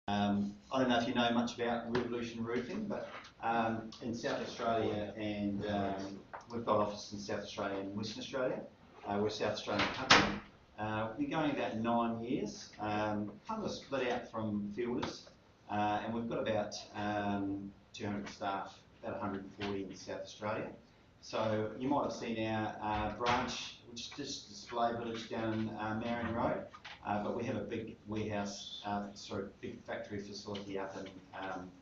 I don't know if you know much about Revolution Roofing, but in South Australia, and we've got offices in South Australia and Western Australia. We're a South Australian company. We've been going about 9 years, kind of split out from Fielders, and we've got about 200 staff, about 140 in South Australia. So you might have seen our branch, which is just Display Village down Marion Road, but we have a big warehouse, big factory facility up in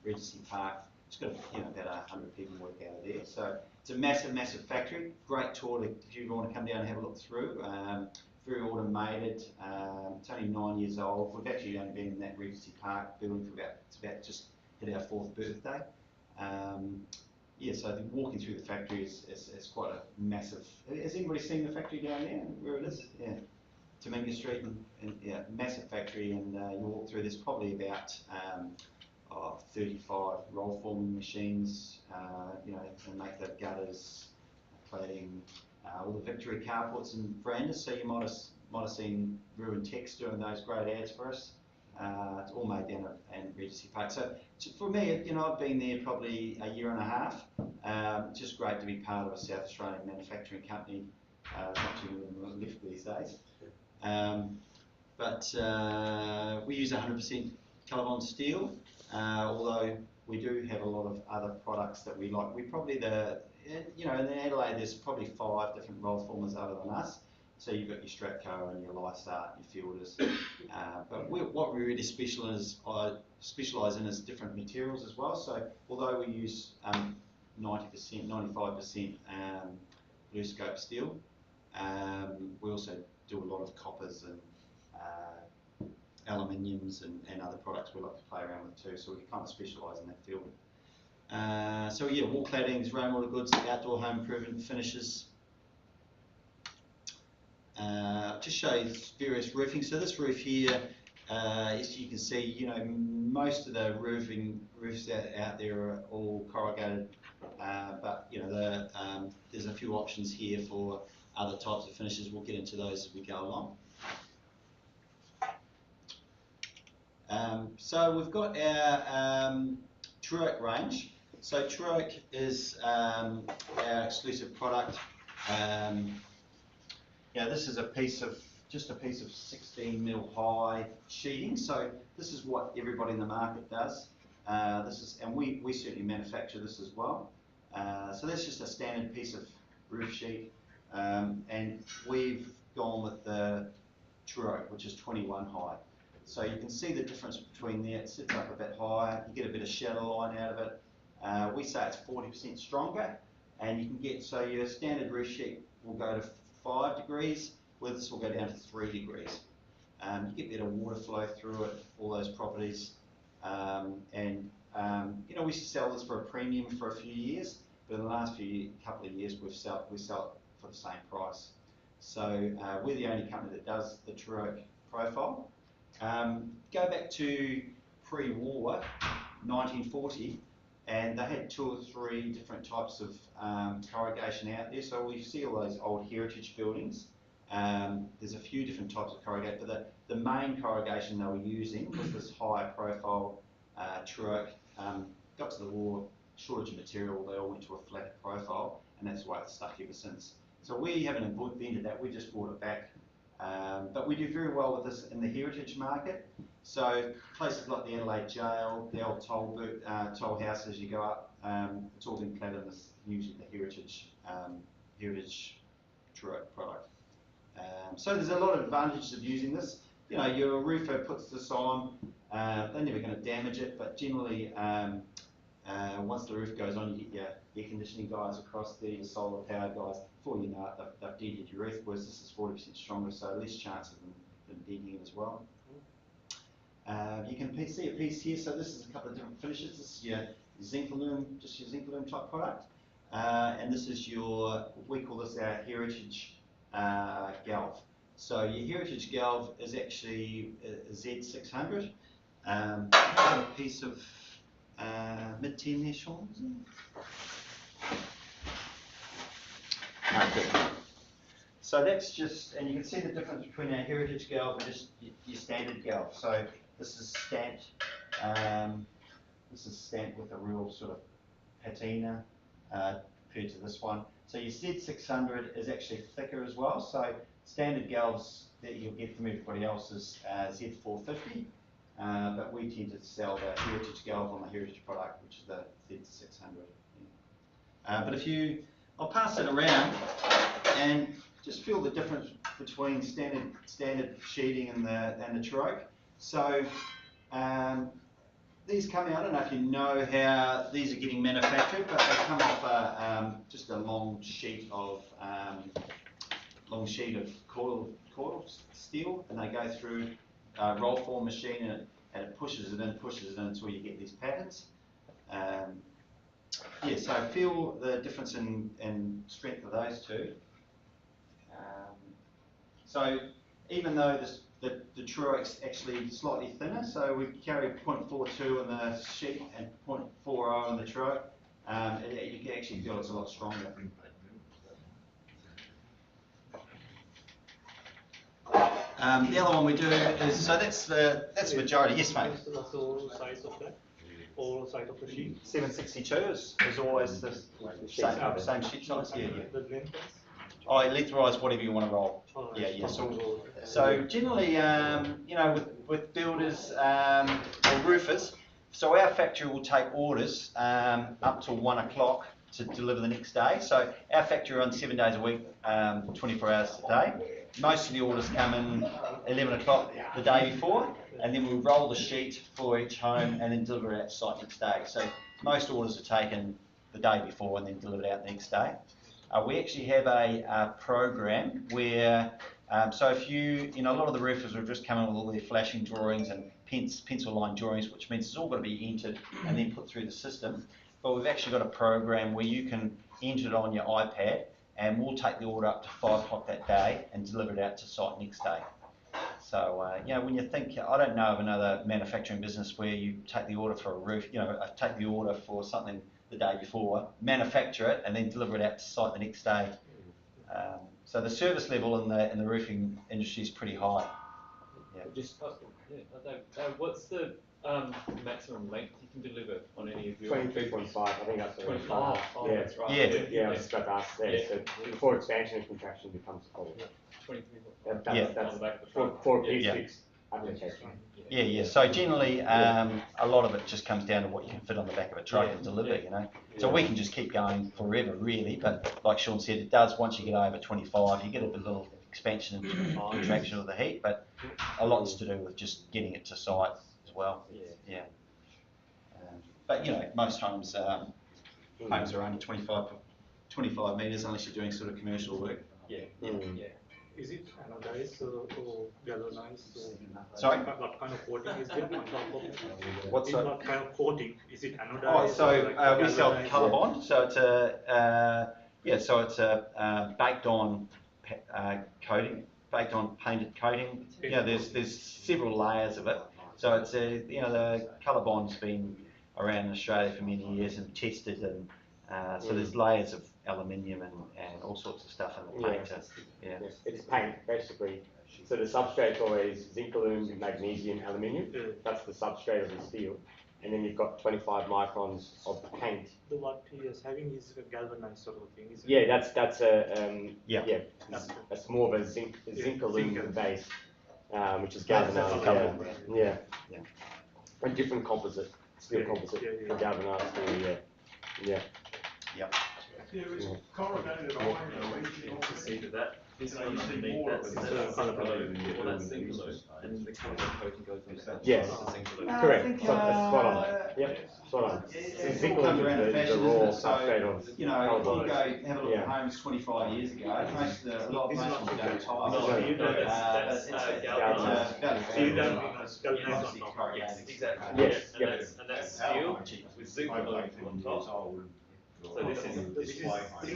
Regency Park. It's got about 100 people work out of there. So it's a massive factory. Great tour if you want to come down and have a look through. Very automated. It's only 9 years old. We've actually only been in that Regency Park building for about just hit our 4th birthday. So walking through the factory is quite a massive. Has anybody seen the factory down there? Where it is? Yeah, Tominga Street, and massive factory. And you walk through. There's probably about 35 roll forming machines. And make the gutters, cladding, all the Victory carports and verandas. So you might have seen Ruin Tex doing those great ads for us. It's all made down at Regency Park. So for me, I've been there probably a year and a half. Just great to be part of a South Australian manufacturing company. Not too many left these days. But we use 100% Colorbond steel, although we do have a lot of other products that we like. We probably in Adelaide there's probably 5 different roll formers other than us. So you've got your Stratco and your Lysart and your Fielders. But what we really specialise in is different materials as well. So although we use 90%, 95% BlueScope steel, we also do a lot of coppers and aluminiums and other products we like to play around with too. So we kind of specialise in that field. Wall claddings, rainwater goods, outdoor home improvement finishes. Just show you various roofing. So this roof here, as you can see, most of the roofs out there are all corrugated, but there's a few options here for other types of finishes. We'll get into those as we go along. So we've got our Truoak range. So Truoak is our exclusive product. This is just a piece of 16mm high sheeting. So this is what everybody in the market does. And we certainly manufacture this as well. So that's just a standard piece of roof sheet, and we've gone with the Truoak, which is 21 high. So you can see the difference between there. It sits up a bit higher. You get a bit of shadow line out of it. We say it's 40% stronger, and you can get your standard roof sheet will go to 5 degrees, where this will go down to 3 degrees. You get better water flow through it, all those properties. We used to sell this for a premium for a few years, but in the last couple of years we sell it for the same price. So we're the only company that does the Truoak profile. Go back to pre-war, 1940, and they had 2 or 3 different types of corrugation out there. So we see all those old heritage buildings. There's a few different types of corrugate, but the main corrugation they were using was this higher profile Truoak. Got to the war, shortage of material, they all went to a flatter profile, and that's why it's stuck ever since. So we haven't invented that, we just brought it back. But we do very well with this in the heritage market. So places like the Adelaide Jail, the old toll house as you go up, it's all been clad in this, using the heritage Truoak product. So there's a lot of advantages of using this. Your roofer puts this on, they're never going to damage it, but generally once the roof goes on, you get your air conditioning guys across there, your solar powered guys. Before you know it, they've dented your roof, whereas this is 40% stronger, so less chance of them denting it as well. You can see a piece here, so this is a couple of different finishes. This is your Zinc-Alume, just your Zinc-Alume type product. And this is we call this our Heritage Galv. So your Heritage Galv is actually a Z600. A piece of mid-10 there, Sean, is it? So that's just, and you can see the difference between our Heritage Galv and just your standard Galv. So this is stamped This is stamped with a real sort of patina compared to this one. So your Z600 is actually thicker as well. So standard galvs that you'll get from everybody else is Z450, but we tend to sell the Heritage galv on the Heritage product, which is the Z600. But I'll pass it around and just feel the difference between standard sheeting and the Turoke. So these come out, I don't know if you know how these are getting manufactured, but they come off just a long sheet of coil steel, and they go through a roll form machine, and it pushes it in until you get these patterns. Yeah, so feel the difference in strength of those two. So even though the Turoke's actually slightly thinner, so we carry 0.42 in the sheet and 0.40 in the Turoke, you can actually feel it's a lot stronger. The other one we do is, so that's the majority. Yes, mate. What's the whole size of that? Whole size of the sheet? 762 is always the same sheet size. Yeah, yeah. The length? Oh, lengthwise, whatever you want to roll. Oh, yeah, yeah. So generally, you know, with builders or roofers, so our factory will take orders up till 1 o'clock to deliver the next day. So our factory runs 7 days a week, 24 hours a day. Most of the orders come in 11 o'clock the day before, and then we roll the sheet for each home and then deliver it out to site next day. So most orders are taken the day before and then delivered out the next day. We actually have a program where, so if you know, a lot of the roofers have just come in with all their flashing drawings and pencil line drawings, which means it's all got to be entered and then put through the system. But we've actually got a program where you can enter it on your iPad, and we'll take the order up to 5 o'clock that day and deliver it out to site next day. So, you know, when you think, I don't know of another manufacturing business where you take the order for a roof, you know, take the order for something the day before, manufacture it, and then deliver it out to site the next day. So the service level in the roofing industry is pretty high. Yeah. What's the maximum length you can deliver on any of your? 23.5. I think that's the 25. Oh, yeah. That's right. Yeah, I was just about to ask there. Yeah. So before expansion and contraction becomes cold. 23. That's On the back of the for truck. P6 application. Yeah, yeah. So generally, a lot of it just comes down to what you can fit on the back of a truck and deliver, you know. So we can just keep going forever, really. But like Sean said, it does, once you get over 25, you get a little expansion and contraction of the heat, but a lot's to do with just getting it to site as well. Yeah. But you know, most homes are only 25 metres unless you're doing sort of commercial work. Yeah. Is it anodized or galvanized? Sorry? What kind of coating is it on top of it? What's that? What kind of coating? Is it anodized? Oh, so we sell galvanized? ColourBond. So it's a baked on coating, baked on painted coating. Yeah, there's several layers of it. So it's you know, the ColourBond's been around in Australia for many years and tested, and so there's layers of aluminium and all sorts of stuff in the paint. Yeah. It's paint basically. So the substrate's always zinc, aluminum, magnesium, aluminium. That's the substrate of the steel, and then you've got 25 microns of paint. The what he is having is a galvanized sort of thing, is it? Yeah, that's a that's more of a zinc aluminum base, which is galvanized. Yeah. And different composite, steel composite for galvanized steel. Yeah. There is corrugated iron To see that this one underneath, that's zinc aluminum, or that's zinc aluminum, and the ColourBond coating goes on that. Yes. Zinc aluminum. Correct. Spot on. Yep. Spot on. It all comes around to fashion, raw isn't it? So, substrate of you know, if you ColourBond. go have a look at homes 25 years ago, a lot of most of them don't tile. That's galvanized. So you don't galvanized on top. Yes, exactly. Yes. And that's steel with zinc aluminum on top. So this is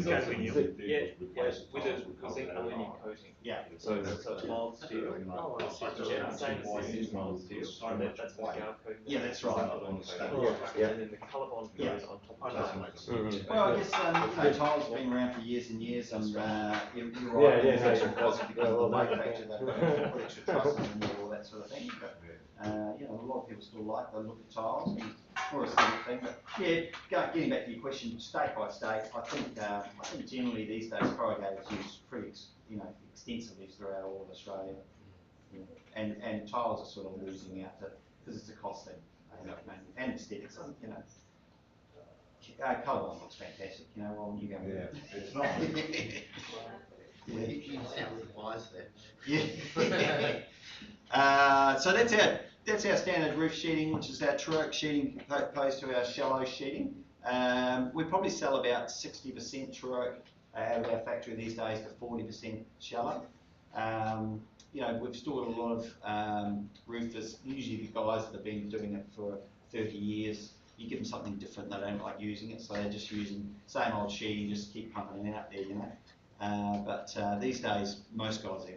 aluminium. with a zinc aluminum coating. Yeah. So mild steel. Yeah, same as mild steel. And that's what our coating. Yeah, that's right. And then the ColourBond goes on top of that. Well, I guess you know, tile's been around for years and years, and you're right. It's actually because of the manufacture that put extra trusses in there, all that that sort of thing. But you know, a lot of people still like the look of tiles and more aesthetic thing. But yeah, getting back to your question, state by state, I think generally these days corrugated is used pretty extensively throughout all of Australia. Yeah. And tiles are sort of losing out because it's a cost thing, and aesthetics. You know, colour one looks fantastic. You know, while you go. Yeah, it's not. You sound wise there. Yeah. So that's our standard roof sheeting, which is our Truroak sheeting opposed to our shallow sheeting. We probably sell about 60% Truroak out of our factory these days to 40% shallow. You know, we've still got a lot of roofers, usually the guys that have been doing it for 30 years. You give them something different, they don't like using it, so they're just using same old sheeting, just keep pumping it out there, you know. But these days, most guys,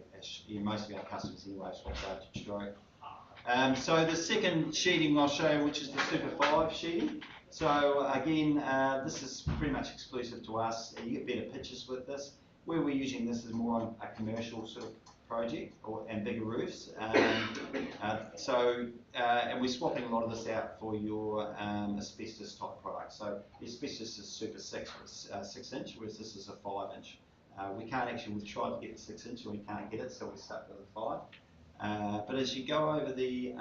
most of our customers anyway, swap over to Truroak. So the second sheeting I'll show you, which is the Super 5 sheeting. So again, this is pretty much exclusive to us. You get better pictures with this. Where we're using this is more on a commercial sort of project and bigger roofs. And we're swapping a lot of this out for your asbestos type product. So the asbestos is Super 6 inch, whereas this is a 5 inch. We've tried to get the 6 inch and we can't get it, so we're stuck with a 5. But as you go over the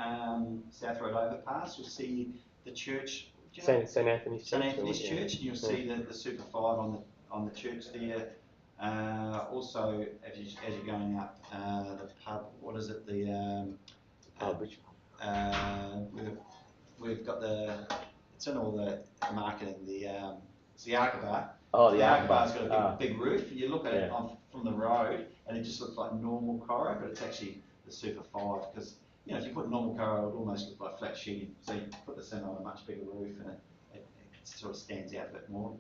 South Road overpass, you'll see the church. St Anthony's Church. St Anthony's Church, and you'll see the Super 5 on the church there. Also, as you're going up the pub, what is it? We've got it's in all the marketing. It's the Arca Bar. Oh, the Arca Bar's got a big roof. You look at it from the road, and it just looks like normal Coro, but it's actually the Super 5 because. You know, if you put normal Coro, it would almost look like flat sheeting. So you put this in on a much bigger roof, and it sort of stands out a bit more.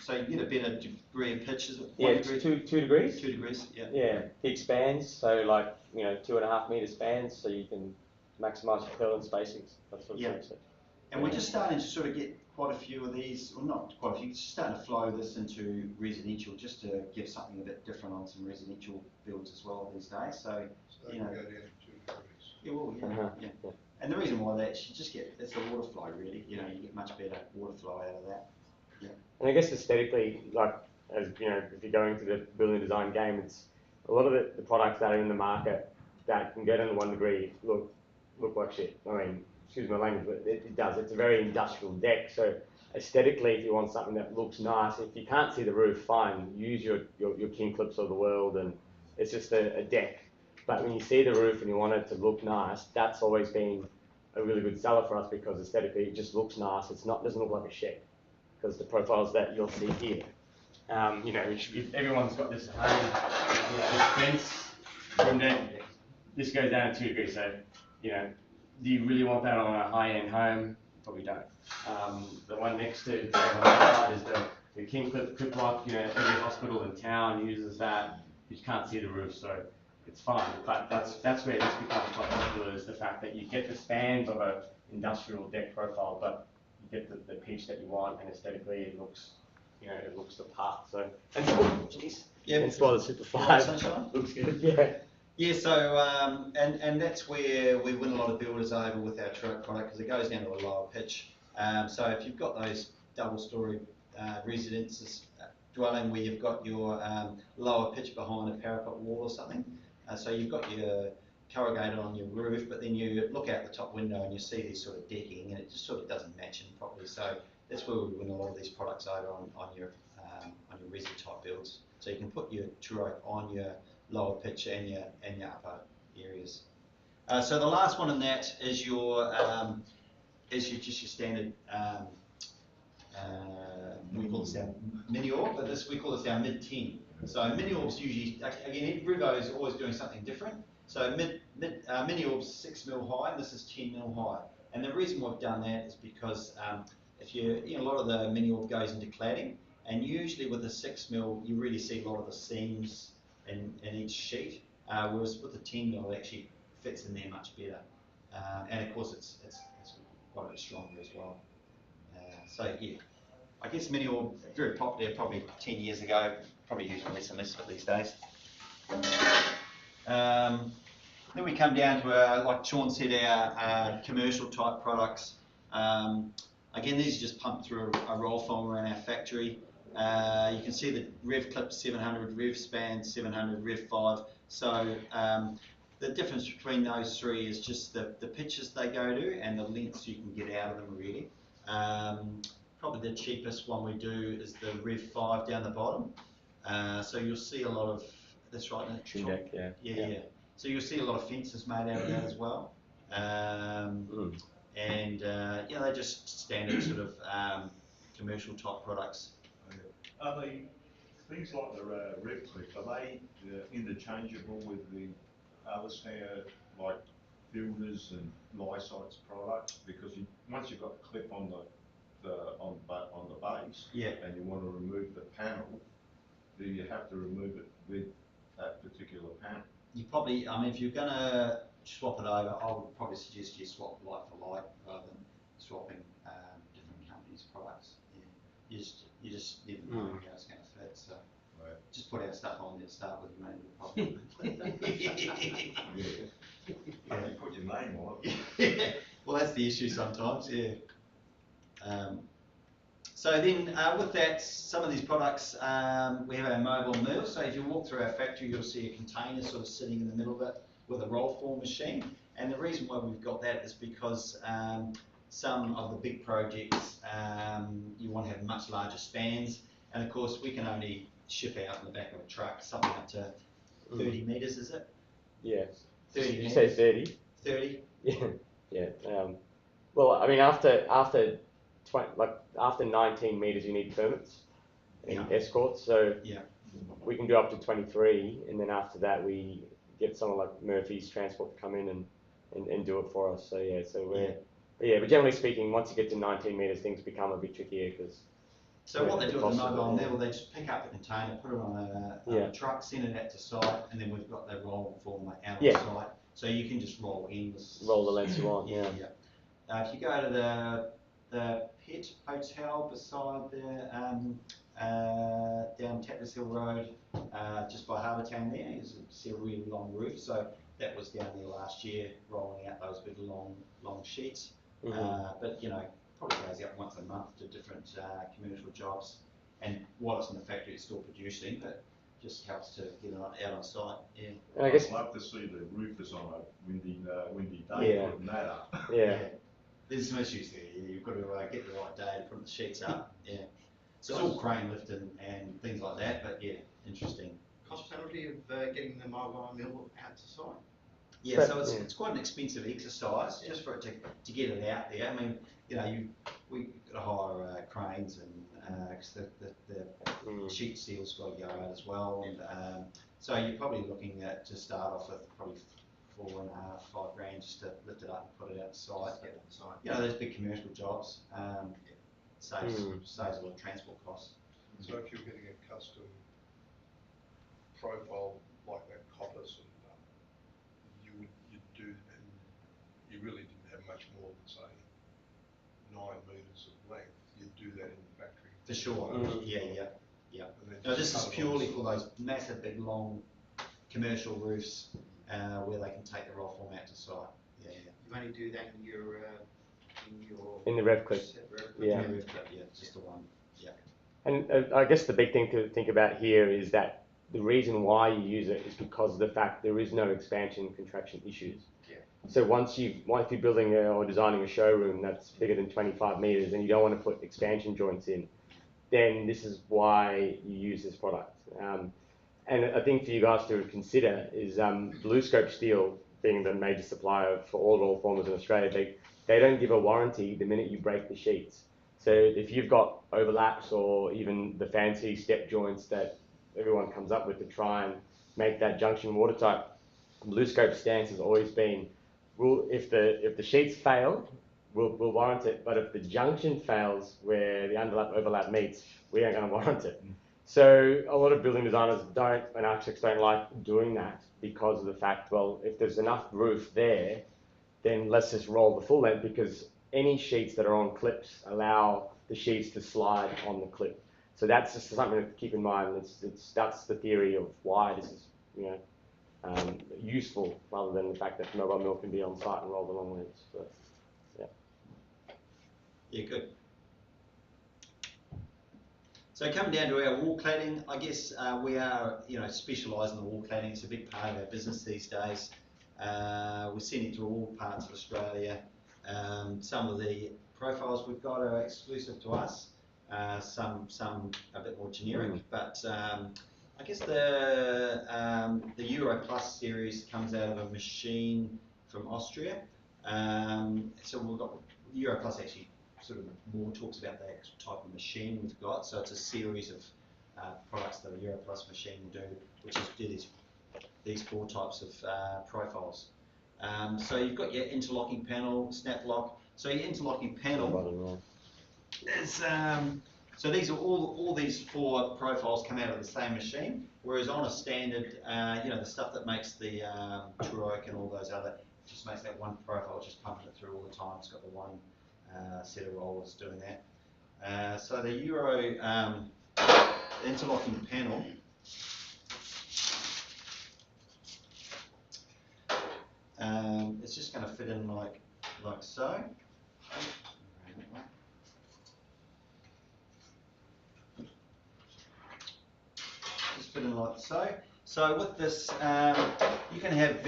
So you get a better degree of pitches. Yeah, 2 degrees. 2 degrees. Yeah. Yeah, it expands. So like 2.5 metre spans, so you can maximise your purlin spacings. That sort of thing. And we're just starting to sort of get quite a few of these, well not quite a few, just starting to flow this into residential, just to give something a bit different on some residential builds as well these days. So you know. Yeah, well, yeah. And the reason why that you just get it's the water flow really. You know, you get much better water flow out of that. Yeah. And I guess aesthetically, like as you know, if you're going to the building design game, it's a lot of the products that are in the market that can get under 1 degree look like shit. I mean, excuse my language, but it does. It's a very industrial deck. So aesthetically, if you want something that looks nice, if you can't see the roof, fine. Use your King Clips of the world, and it's just a deck. But when you see the roof and you want it to look nice, that's always been a really good seller for us because aesthetically it just looks nice. Doesn't look like a shed because the profiles that you'll see here. You know, if everyone's got this at home, this fence, this goes down to 2 degrees. So, you know, do you really want that on a high-end home? Probably don't. The one next to is the King Clip Lock. You know, every hospital in town uses that. You can't see the roof, so. It's fine, but that's where this becomes quite popular is the fact that you get the spans of an industrial deck profile, but you get the pitch that you want, and aesthetically it looks, it looks the part. So, and that's why the Super 5 looks good. Yeah. Yeah. So and that's where we win a lot of builders over with our Truroak product because it goes down to a lower pitch. So if you've got those double-story residences dwelling where you've got your lower pitch behind a parapet wall or something. So you've got your corrugated on your roof, but then you look out the top window and you see this sort of decking, and it just sort of doesn't match in properly. So that's where we win a lot of these products over on your resi type builds. So you can put your Truroak on your lower pitch and your upper areas. So the last one in that is your just your standard. We call this our mini orb, but we call this our mid-10. So mini orbs usually, again, Rivo is always doing something different. So mini orbs 6 mil high, and this is 10 mil high. And the reason we've done that is because if a lot of the mini orb goes into cladding, and usually with the 6 mil, you really see a lot of the seams in each sheet, whereas with the 10 mil, it actually fits in there much better. And of course, it's quite a bit stronger as well. So yeah. I guess mini orb very popular probably 10 years ago, probably using less and less of it these days. Then we come down to, like Sean said, our commercial type products. Again, these are just pumped through a roll former in our factory. You can see the Rev Clip 700, Rev Span 700, Rev 5. So the difference between those three is just the pitches they go to and the lengths you can get out of them, really. Probably the cheapest one we do is the Rev 5 down the bottom. So you'll see a lot of, that's right, Trim deck, yeah. So you'll see a lot of fences made out of that as well. And you know, they're just standard sort of commercial type products. Are they, things like the Rev Clip, are they interchangeable with the other standard, like Builders and Lysight's products? Because once you've got the clip on the base, and you want to remove the panel, do you have to remove it with that particular panel? You probably, I mean, if you're going to swap it over, I would probably suggest you swap like for like rather than swapping different companies' products. Yeah. You just never know how it's going to fit. So just put our stuff on there to start with, you maybe You put your name on it. Well, that's the issue sometimes. Yeah. So then with that, some of these products, we have our mobile mill. So if you walk through our factory, you'll see a container sort of sitting in the middle of it with a roll form machine. And the reason why we've got that is because some of the big projects, you want to have much larger spans. And of course, we can only ship out in the back of a truck something up to 30 metres, is it? Yeah. 30 Did you say 30? 30? Yeah. Well, I mean, after 19 metres, you need permits and escorts. So we can do up to 23, and then after that, we get someone like Murphy's Transport to come in and do it for us. So but generally speaking, once you get to 19 metres, things become a bit trickier because. So what they do with the mobile mill, they just pick up the container, put it on a truck, send it out to site, and then we've got the roll form out on site. So you can just roll roll the lengths you want. If you go to the Pet Hotel beside there, down Tatless Hill Road, just by Harbour Town there, you see a really long roof. So that was down there last year, rolling out those big long sheets. But you know, probably goes out once a month to different commercial jobs. And while it's in the factory, it's still producing, but just helps to get it out on site. Yeah. And I guess I'd love to see the roofers on a windy day putting that up. There's some issues there. You've got to get the right day to put the sheets up. Yeah. So it's all crane lifting and things like that, but yeah, interesting. Cost penalty of getting the mobile mill out to site? Yeah, so it's quite an expensive exercise just for it to get it out there. I mean, you know, we got to hire cranes and because the sheet steel's got to go out as well, and so you're probably looking at to start off with probably $4.5, $5 grand just to lift it up and put it out to site. You know, those big commercial jobs saves a lot of transport costs. So if you're getting a custom profile like that coppice, and you'd do, and you really didn't have much more than say 9 metres of length, you'd do that in the factory. For sure. Yeah. No, this is purely for those massive, big, long commercial roofs where they can take the roll form out to site. Yeah. You only do that in your in the Rev Clip. Yeah, just the one. Yeah. And I guess the big thing to think about here is that the reason why you use it is because of the fact there is no expansion contraction issues. So once you're building or designing a showroom that's bigger than 25 metres and you don't want to put expansion joints in, then this is why you use this product. And a thing for you guys to consider is BlueScope Steel, being the major supplier for all roll formers in Australia, they don't give a warranty the minute you break the sheets. So if you've got overlaps or even the fancy step joints that everyone comes up with to try and make that junction watertight, BlueScope's stance has always been, if the sheets fail, we'll warrant it, but if the junction fails where the overlap meets, we ain't going to warrant it. So a lot of building designers and architects don't like doing that because of the fact, well, if there's enough roof there, then let's just roll the full length, because any sheets that are on clips allow the sheets to slide on the clip. So that's just something to keep in mind. That's the theory of why this is, useful rather than the fact that mobile mill can be on site and roll the long lengths. So, yeah. Yeah, good. So coming down to our wall cladding, I guess we are, specialised in the wall cladding. It's a big part of our business these days. We're sending to all parts of Australia. Some of the profiles we've got are exclusive to us. Some a bit more generic, but I guess the Euro Plus series comes out of a machine from Austria. So we've got Euro Plus actually sort of more talks about that type of machine we've got. So it's a series of products that a Euro Plus machine will do, which is do these 4 types of profiles. So you've got your interlocking panel, snap lock. So your interlocking panel is so these are all these 4 profiles come out of the same machine. Whereas on a standard, the stuff that makes the True Oak and all those other, just makes that one profile, just pumping it through all the time. It's got the one set of rollers doing that. So the Euro interlocking panel it's just going to fit in like so. Just fit in like so. So with this, you can have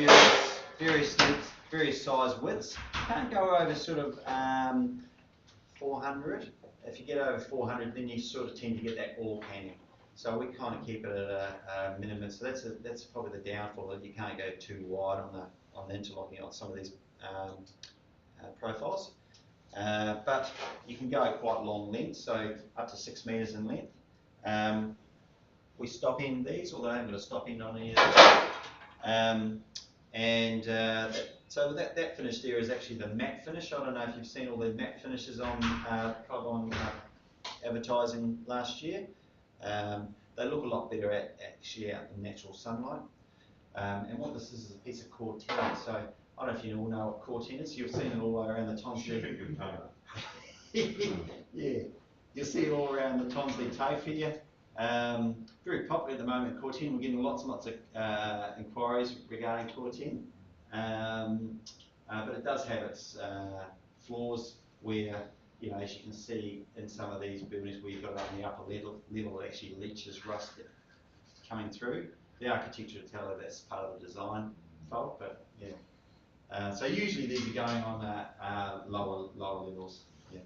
various lengths, various size widths. Can't go over sort of 400. If you get over 400, then you sort of tend to get that all panning. So we kind of keep it at a minimum. So that's probably the downfall, that you can't go too wide on the interlocking on some of these profiles. But you can go quite long lengths, so up to 6 metres in length. We stop in these, although I haven't got a stop in on any of these. So that finish there is actually the matte finish. I don't know if you've seen all the matte finishes on advertising last year. They look a lot better actually out in natural sunlight. And what this is a piece of Corten. So I don't know if you all know what Corten is. You've seen it all around the Tonsley. Yeah, you'll see it all around the Tonsley TAFE here. Very popular at the moment, Corten. We're getting lots and lots of inquiries regarding Corten. But it does have its flaws where, as you can see in some of these buildings where you've got it on the upper level, it actually leaches rust coming through. The architecture will tell you that's part of the design fault, but yeah. So usually these are going on lower levels. Yeah.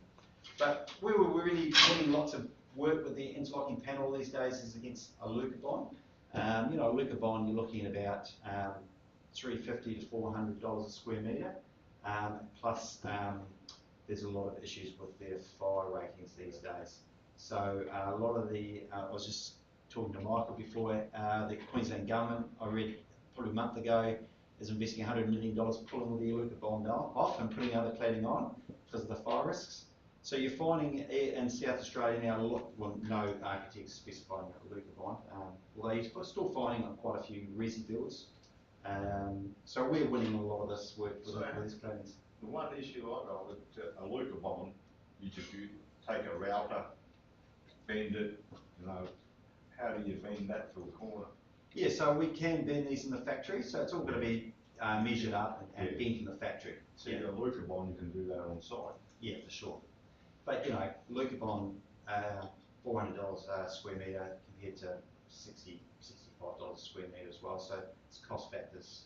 But we were really doing lots of work with the interlocking panel these days is against a Lucabond. A Lucabond you're looking at about $350 to $400 a square metre. Plus there's a lot of issues with their fire ratings these days. So a lot of the, I was just talking to Michael before, the Queensland government, I read probably a month ago, is investing $100 million pulling the Lucabond off and putting other cladding on because of the fire risks. So you're finding in South Australia now, no architects specifying a Lucabond, although you're still finding quite a few resi builders. So we're winning a lot of this work with these claddings. The one issue I got with a Lucabond, you take a router, bend it, how do you bend that to a corner? Yeah, so we can bend these in the factory, so it's all going to be measured up and bent in the factory. So a Lucabond, you can do that on site. Yeah, for sure. But Lucabond, $400 a square metre compared to $65 a square metre as well. So it's cost factors.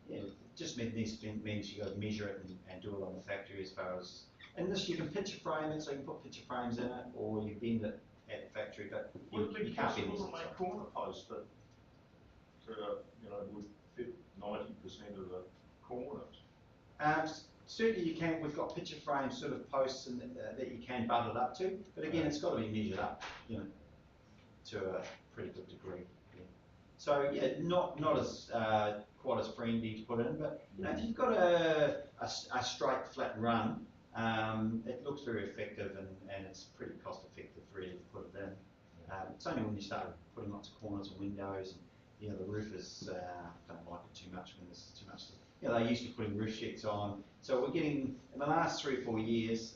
It just means you got to measure it and do it on the factory as far as. And this you can picture frame it, so you can put picture frames in it, or you bend it at the factory. But you can't bend these. Make corner posts that would fit 90% of the corners. Certainly you can. We've got picture frame sort of posts that you can butt it up to, but again, it's got to be measured up, to a pretty good degree. Yeah. So yeah, not as quite as friendly to put in, but if you've got a straight flat run, it looks very effective and it's pretty cost effective really to put it in. It's only when you start putting lots of corners and windows and the roofers don't like it too much when there's too much. They used to putting roof sheets on. So we're getting, in the last 3 or 4 years,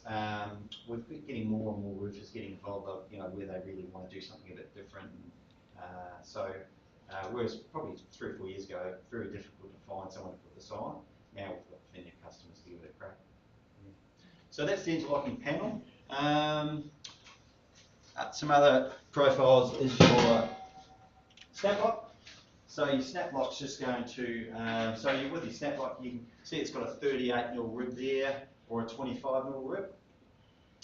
we're getting more and more roofers getting involved, where they really want to do something a bit different. So Whereas probably 3 or 4 years ago, very difficult to find someone to put this on. Now we've got plenty of customers to give it a crack. So that's the interlocking panel. Some other profiles is your snap lock. So your snap lock's just going to, with your snap lock, you can see it's got a 38mm rib there, or a 25mm rib.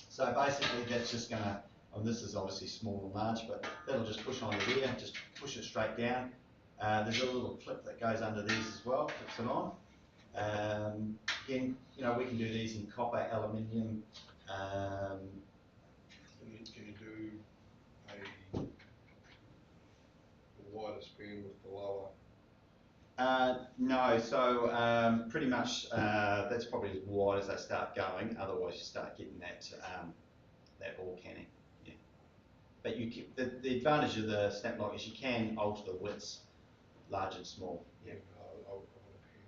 So basically that's just going to, this is obviously small and large, but that'll just push onto there, just push it straight down. There's a little clip that goes under these as well, clips it on. Again, we can do these in copper, aluminium. Can you do a wider span with the lower? No, so pretty much that's probably as wide as they start going. Otherwise, you start getting that that ball canning. Yeah. But you keep, the advantage of the snap lock is you can alter the widths, large and small. Yeah. I want a pan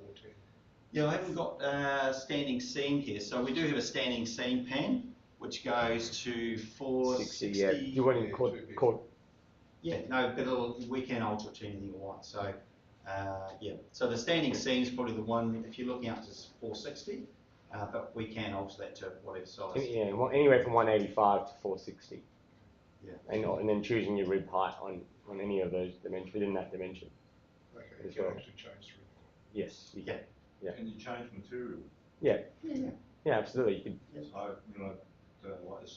14. Yeah, I haven't got standing seam here, so we do have a standing seam pan which goes to 460. Yeah. You want in cord. Yeah, no, but we can alter it to anything you want. So, yeah. So the standing seam is probably the one, if you're looking up to 460, but we can alter that to whatever size. Yeah, anywhere from 185 to 460. Yeah. And then choosing your rib height on any of those dimensions, within that dimension. Okay, as you well. can actually change through. Yes, you can. Yeah. Can you change material? Yeah. Yeah. Yeah, absolutely. You could, So, like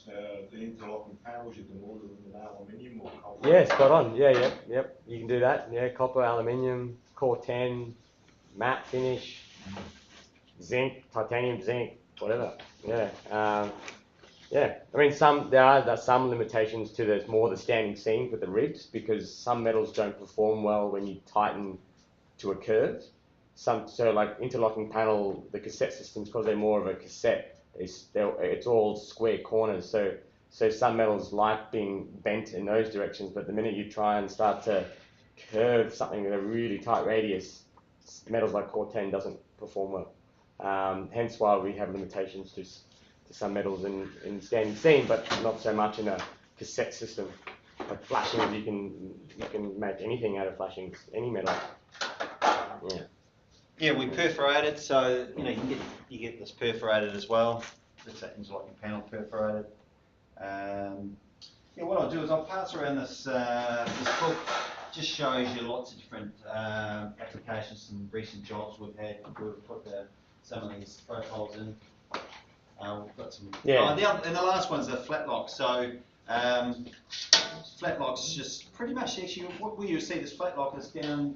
the interlocking panels, you can order them in aluminium or copper? yeah, spot on. Yeah, yep. You can do that. Yeah, copper, aluminium, core 10, matte finish, zinc, titanium, zinc, whatever. Yeah. Yeah. I mean, there are some limitations to the standing seams with the ribs, because some metals don't perform well when you tighten to a curve. So like interlocking panel, the cassette systems, because they're more of a cassette, it's all square corners. So some metals like being bent in those directions, but the minute you try and start to curve something with a really tight radius, metals like core 10 doesn't perform well. Hence why we have limitations to some metals in standing seam, but not so much in a cassette system. Like flashings, you can make anything out of flashings, any metal. Yeah. Yeah, we perforated, so you get this perforated as well. This happens like a panel perforated. Yeah, what I'll do is I'll pass around this book. Just shows you lots of different applications, some recent jobs we've had. We've put some of these profiles in. We've got some. Yeah. And the last one's a flat lock. So flat lock's just pretty much actually where you see this flat lock is down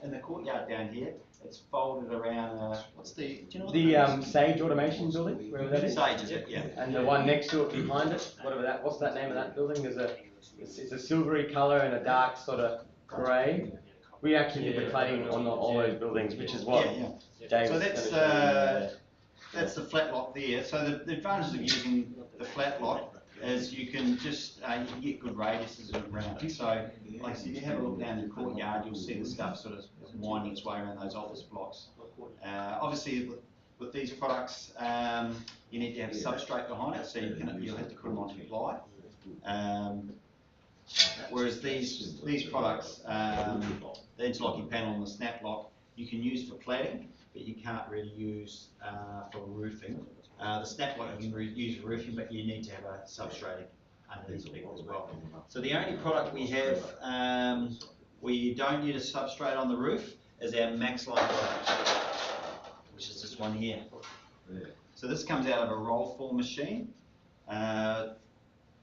in the courtyard down here. It's folded around. Do you know what the Sage Automation building, wherever that is? Sage, is it? Yeah. And the one next to it, behind it, what's that name of that building? It's a silvery colour and a dark sort of grey. We actually did the cladding on all those buildings, which is what James. So that's the flat lock there. So the advantage of using the flat lock is you can just you can get good radiuses around it. So like if you have a look down in the courtyard, you'll see the stuff sort of winding its way around those office blocks. Obviously with these products, you need to have a substrate behind it, so you'll have to put them onto ply. Whereas these products, the interlocking panel and the snap lock, you can use for cladding, but you can't really use for roofing. The snap lock you can use for roofing, but you need to have a substrate underneath it as well. So the only product we have where you don't need a substrate on the roof is our Maxline product, which is this one here. So this comes out of a roll form machine, so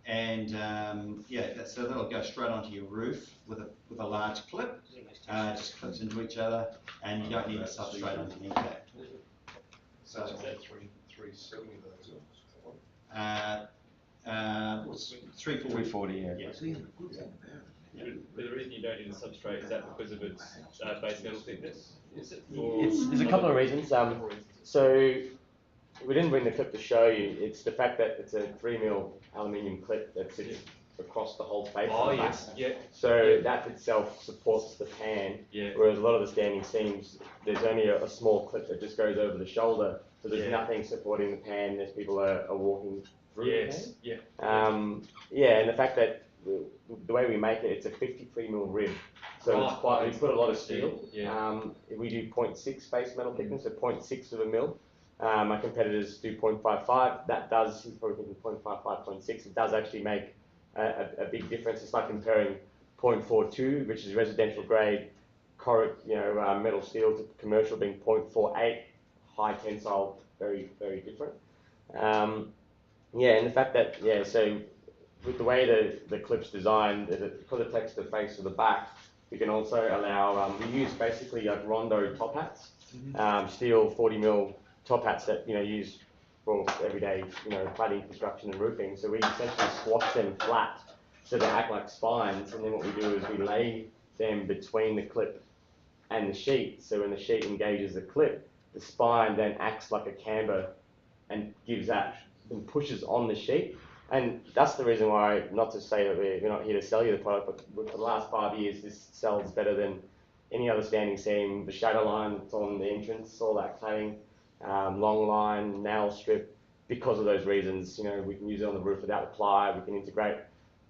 that'll go straight onto your roof with a large clip. Just clips into each other, and you don't need a substrate underneath that. So 370 those. 340. Yeah. But the reason you don't need a substrate, is that because of its base metal thickness? Is it? There's a couple of reasons. So we didn't bring the clip to show you. It's the fact that it's a 3mm aluminium clip that sits across the whole face of the back. Yeah. So that itself supports the pan. Yeah. Whereas a lot of the standing seams, there's only a small clip that just goes over the shoulder. So there's nothing supporting the pan as people are walking through the pan. Yeah. And the fact that the way we make it, it's a 53mm rib. So Right, it's quite, we put a lot of I see, steel. yeah. We do 0.6 base metal thickness, so 0.6 of a mil. Our competitors do 0.55. That does, you're probably thinking 0.55, 0.6. It does actually make a big difference. It's like comparing 0.42, which is residential grade, metal steel, to commercial being 0.48, high tensile, very, very different. And the fact that, so with the way the clip's designed, because it takes the face to the back, we can also allow, we use basically like Rondo top hats, steel 40mm top hats that, use for everyday, cladding, construction and roofing. So we essentially squash them flat so they act like spines, and then what we do is we lay them between the clip and the sheet. So when the sheet engages the clip, the spine then acts like a camber and gives that and pushes on the sheet. And that's the reason why, not to say that we're not here to sell you the product, but for the last 5 years, this sells better than any other standing seam. The shadow line that's on the entrance, all that cladding, long line, nail strip, because of those reasons. We can use it on the roof without the ply. We can integrate,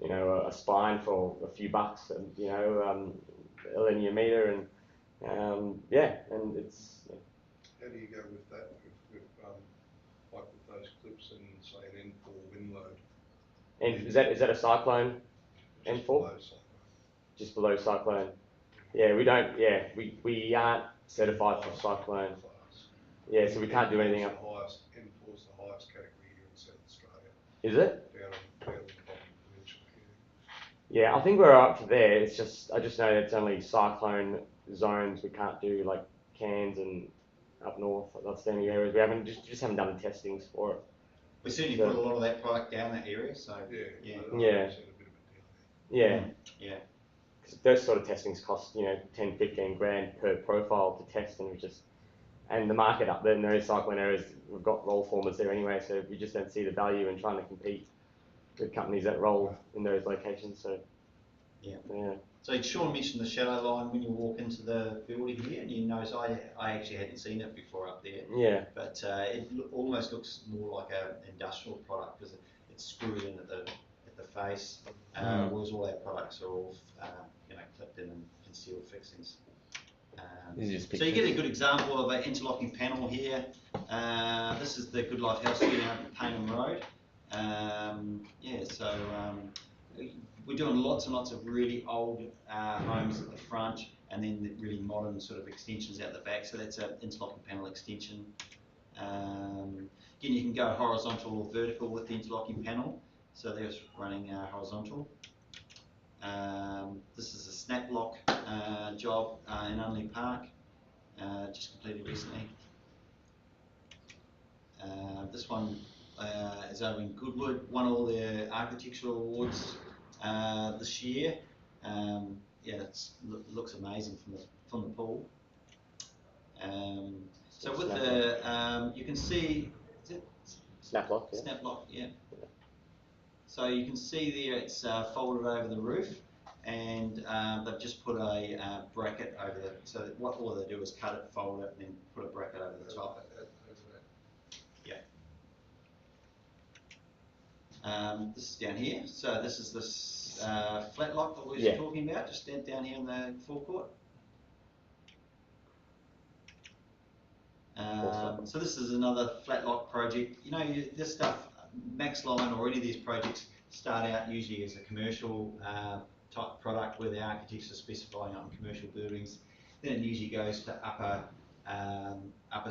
a spine for a few bucks, and, a linear meter, and and it's. Yeah. How do you go with that, like with those clips and say an N4 wind load? And is that a cyclone Just N4? below cyclone. Just below cyclone. Yeah, we don't. Yeah, we aren't certified for cyclone. Yeah, so we can't do anything. N4 is the highest category here in South Australia. Is it? Down in the Cotton Peninsula here. Yeah, I think we're up to there. It's just I just know it's only cyclone zones. We can't do like Cairns and up north, outstanding areas. We just haven't done the testings for it. We certainly put a lot of that product down that area, so Yeah. Yeah. I've seen a bit of it down there. Yeah. Because those sort of testings cost 10, 15 grand per profile to test, and the market up there in those cyclone areas, we've got roll formers there anyway, so we just don't see the value in trying to compete with companies that roll in those locations. So yeah. Yeah. So Sean mentioned the shadow line when you walk into the building here, and you notice I actually hadn't seen it before up there. Yeah. But it almost looks more like an industrial product because it's screwed in at the face, whereas all our products are all clipped in and concealed fixings. So you get a good example of an interlocking panel here. This is the Good Life Health Studio out in Paynham Road. We're doing lots and lots of really old homes at the front, and then the really modern sort of extensions out the back. So that's an interlocking panel extension. Again, you can go horizontal or vertical with the interlocking panel. So there's running horizontal. This is a snap lock job in Unley Park, just completed recently. This one is over in Goodwood, won all their architectural awards this year. It looks amazing from the pool. So with the you can see, is it Snap lock. Yeah. Snap lock, yeah. So you can see there it's folded over the roof, and they've just put a bracket over it. So what all they do is cut it, fold it, and then put a bracket over the top. Yeah. This is down here. So this is this flat lock that we were talking about, just down here in the forecourt. So this is another flat lock project. This stuff, Maxline or any of these projects start out usually as a commercial type product where the architects are specifying on commercial buildings. Then it usually goes to upper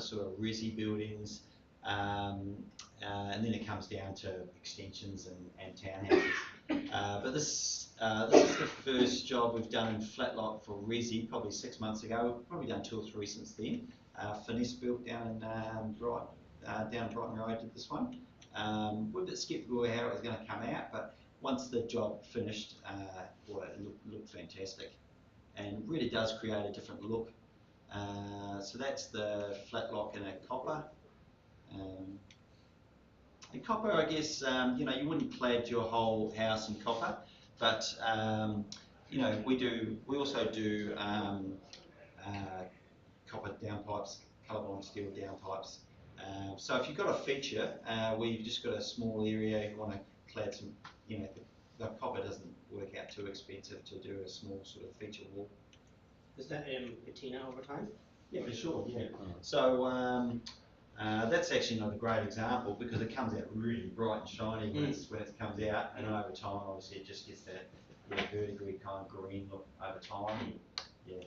sort of resi buildings, and then it comes down to extensions and townhouses. But this is the first job we've done in flat lock for resi, probably 6 months ago. We've probably done 2 or 3 since then. Finesse built down in Brighton Road did this one. We're a bit sceptical of how it was going to come out, but once the job finished, it looked fantastic, and really does create a different look. So that's the flat lock in a copper. In copper, I guess you wouldn't clad your whole house in copper, but we also do copper downpipes, colour-blind steel downpipes. So if you've got a feature where you've just got a small area, you want to clad some, the copper doesn't work out too expensive to do a small sort of feature wall. Is that patina over time? Yeah, for sure, yeah. So that's actually not a great example because it comes out really bright and shiny when it comes out, and over time, obviously, it just gets that verdigris kind of green look over time. Yeah.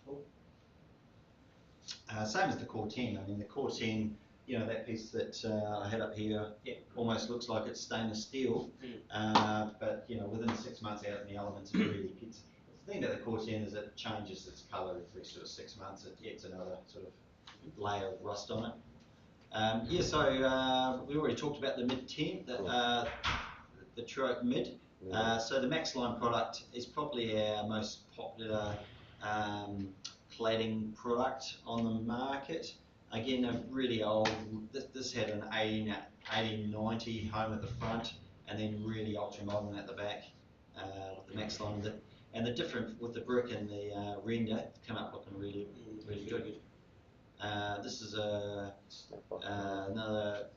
Cool. Same as the Core 10. I mean, the Core 10, you know, that piece that I had up here, almost looks like it's stainless steel, but you know, within 6 months out in the elements, it really gets. The thing about the Core 10 is it changes its colour every sort of 6 months. It gets another sort of layer of rust on it. So we already talked about the Mid 10, the Truoak Mid. So the Max Line product is probably our most popular cladding product on the market. Again, a really old, this had an 1890 home at the front and then really ultra modern at the back with the Max Line. And the difference with the brick and the render come up looking really good. This is another,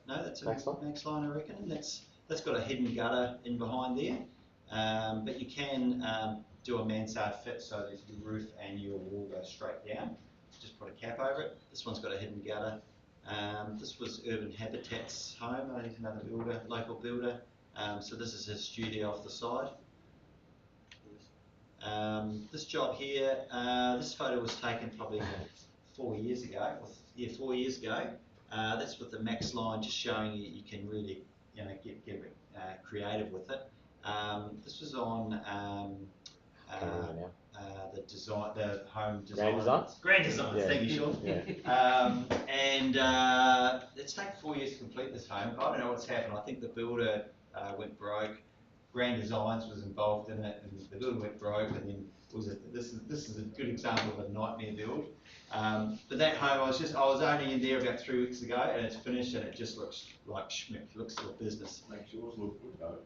no, that's a Max Line, I reckon. And that's got a hidden gutter in behind there. But you can do a mansard fit so that your roof and your wall go straight down. Just put a cap over it. This one's got a hidden gutter. This was Urban Habitat's home. I think another builder, local builder. So this is his studio off the side. This job here, this photo was taken probably 4 years ago. 4 years ago. That's with the Max Line, just showing you can really, you know, get creative with it. This was on the home design. Grand Designs. Yeah. Thank you, Sean. Yeah. And it's taken 4 years to complete this home. I don't know what's happened. I think the builder went broke. Grand Designs was involved in it, and the builder went broke, and then this is a good example of a nightmare build. But that home, I was only in there about 3 weeks ago, and it's finished, and it just looks like schmick. Looks like business. Makes yours look good though.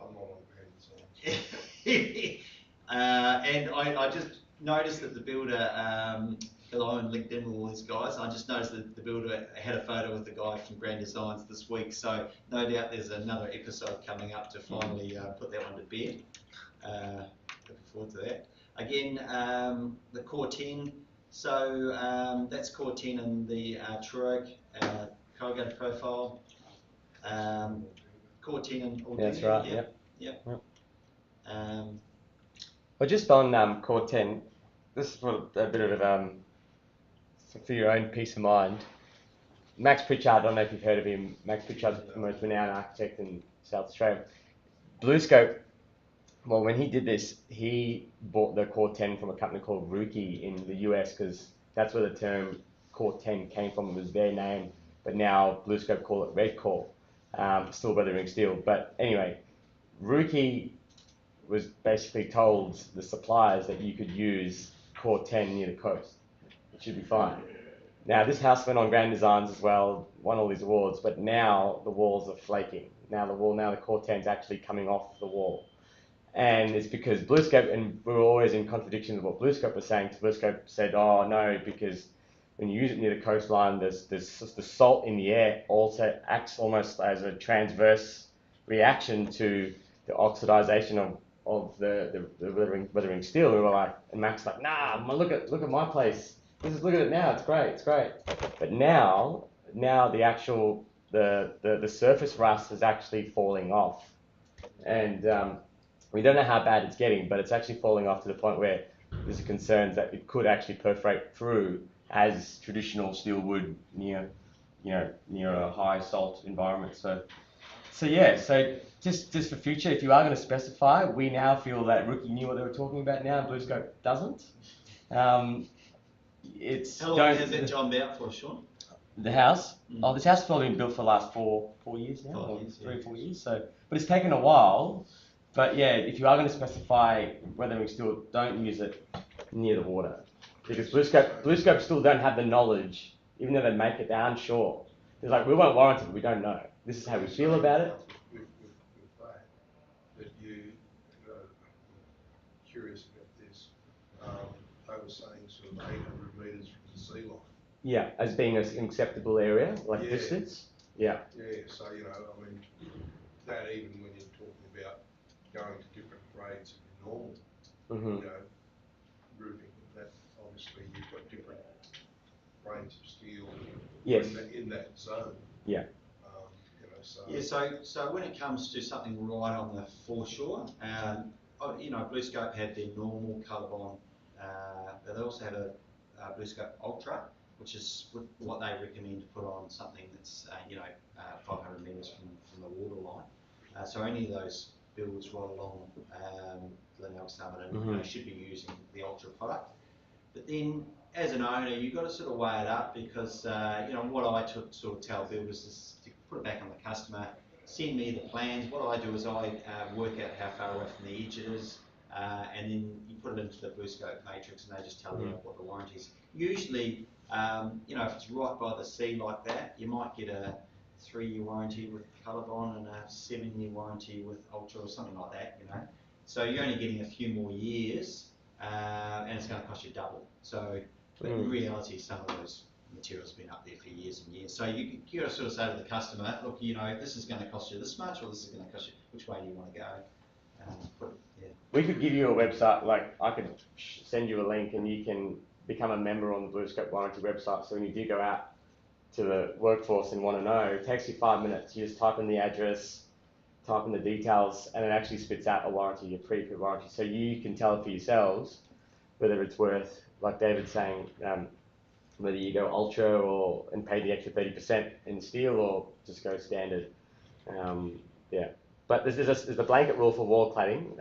I'm not on Grand Designs. And I just noticed that the builder, below on LinkedIn with all these guys, I just noticed that the builder had a photo with the guy from Grand Designs this week, so no doubt there's another episode coming up to finally put that one to bed. Looking forward to that. Again, the Core 10, so that's Core 10 and the Truoak corrugated profile. Core 10 and all. That's right, yep. Well, just on Core 10, this is for a bit of for your own peace of mind. Max Pritchard, I don't know if you've heard of him. Max Pritchard's the most renowned architect in South Australia. BlueScope, well, when he did this, he bought the Core 10 from a company called Rookie in the US, because that's where the term Core 10 came from. It was their name, but now BlueScope call it Red Core, still weathering steel. But anyway, Rookie was basically told the suppliers that you could use Core 10 near the coast. It should be fine. Now, this house went on Grand Designs as well, won all these awards, but now the walls are flaking. Now the Core 10 is actually coming off the wall. And it's because BlueScope, and we were always in contradiction with what BlueScope was saying. BlueScope said, oh no, because when you use it near the coastline, there's the salt in the air also acts almost as a transverse reaction to the oxidization of the weathering steel. We were like, and Max like, nah, look at my place. Look at it now. It's great. But now the actual the surface rust is actually falling off, and we don't know how bad it's getting, but it's actually falling off to the point where there's concerns that it could actually perforate through as traditional steel would near a high salt environment. So just for future, if you are going to specify, we now feel that Rookie knew what they were talking about now, and BlueScope doesn't. How long has that job been out for, Sean? The house? Oh, this house has probably been built for the last 4 years now, or 3 or 4 years. So, but it's taken a while. But yeah, if you are going to specify weathering steel, don't use it near the water, because BlueScope still don't have the knowledge, even though they make it. They're unsure. It's like, we won't warrant it. We don't know. This is how we feel about it. With that, that you curious about this. They were saying sort of 800 metres from the sea line. Yeah, as being an acceptable area, like distance. Yeah. Yeah, so, I mean, that even when you're talking about going to different grades of your normal, Mm-hmm. you know, roofing, that obviously you've got different range of steel Yes. in that zone. Yeah. You know, so. Yeah, so when it comes to something right on the foreshore, you know, BlueScope had their normal Colorbond, but they also had a BlueScope Ultra, which is what they recommend to put on something that's, you know, 500 metres from the water line. So any of those builds right along Glenelg Summit and you know, should be using the Ultra product. But then, as an owner, you've got to sort of weigh it up because, you know, what I sort of tell builders is to put it back on the customer, send me the plans. What I do is I work out how far away from the edge it is, and then you put it into the BlueScope matrix and they just tell you what the warranty is. Usually, you know, if it's right by the sea like that, you might get a 3-year warranty with Colorbond and a 7-year warranty with Ultra or something like that, you know. So you're only getting a few more years, and it's going to cost you double. So, but in reality, some of those materials have been up there for years and years. So you got to sort of say to the customer, look, you know, this is going to cost you this much, or this is going to cost you, which way do you want to go? We could give you a website, like I could send you a link and you can become a member on the BlueScope warranty website. So when you do go out to the workforce and want to know, it takes you 5 minutes. You just type in the address, type in the details, and it actually spits out a warranty, a pre-approved warranty. So you can tell for yourselves whether it's worth, like David's saying, whether you go Ultra and pay the extra 30% in steel or just go standard. Yeah. But there's a blanket rule for wall cladding.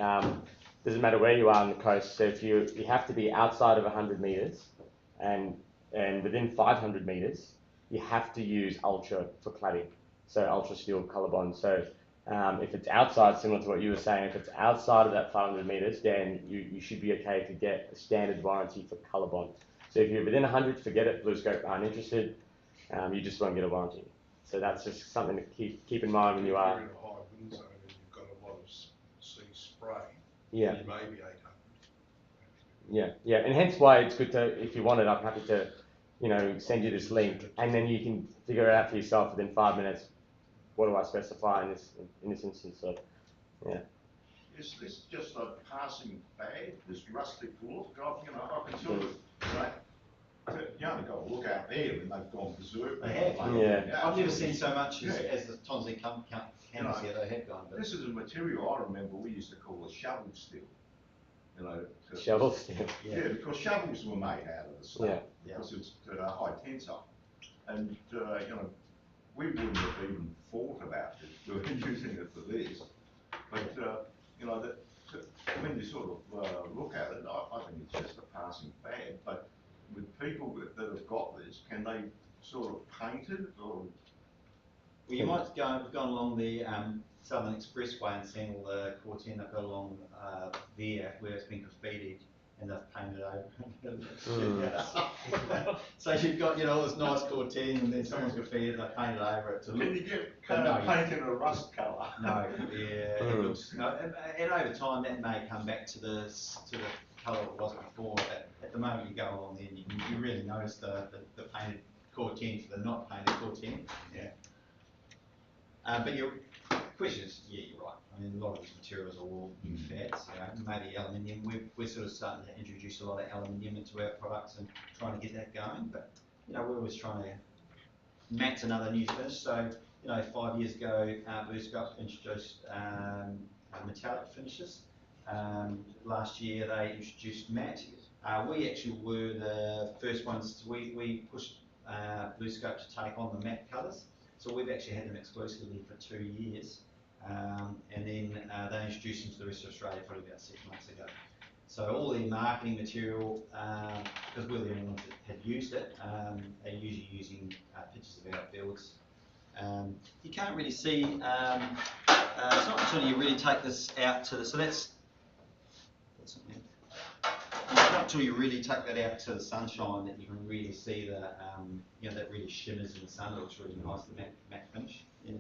Doesn't matter where you are on the coast. So if you have to be outside of 100 metres and within 500 metres, you have to use Ultra for cladding. So Ultra steel Colorbond. So if it's outside, similar to what you were saying, if it's outside of that 500 metres, then you should be okay to get a standard warranty for Colorbond. So if you're within 100, forget it. BlueScope aren't interested. You just won't get a warranty. So that's just something to keep in mind when you are. If you're in a high wind zone and you've got a lot of sea spray, yeah, you may be 800. Yeah, and hence why it's good to, if you want it, I'm happy to, you know, send you this link, and then you can figure it out for yourself within 5 minutes. What do I specify in this instance? So, yeah. Is this just a passing fad, this rustic look? You know, I can sort of, you only got to look out there and they've gone berserk. They have. Yeah. I've never seen so much as the Tonsley campus here. They have gone. But this is a material I remember we used to call a shovel steel. You know, shovel steel. Yeah, because shovels were made out of the stuff because it's high tensile, and you know, we wouldn't have even thought about it using it for this. But you know, when you sort of look at it, I think it's just a passing fad. But with people that have got this, can they sort of paint it or? Well, you might we've gone along the Southern Expressway and seen all the Corten that go along there where it's been graffitied and they've painted over. So you've got, you know, all this nice Corten and then someone's graffitied and they painted over it to look. Can you get paint in a rust colour? No, yeah, it looks, no, and over time that may come back to the colour it was before, but at the moment you go along there and you really notice the painted Corten for the not painted Corten. Yeah. But your question is, yeah, you're right. I mean, a lot of these materials are all new fads. You know, maybe aluminium. We're sort of starting to introduce a lot of aluminium into our products and trying to get that going. But you know, we're always trying to match another new finish. So you know, 5 years ago, BlueScope introduced metallic finishes. Last year they introduced matte. We actually were the first ones. We pushed BlueScope to take on the matte colours. So we've actually had them exclusively for 2 years, and then they introduced them to the rest of Australia probably about 6 months ago. So all their marketing material, because we're the only ones that had used it, they're usually using pictures of our builds. You can't really see, it's not until you really take this out to the, so that's not until you really take that out to the sunshine that you can really see the, you know, that really shimmers in the sun. It looks really nice, the matte finish. Yeah.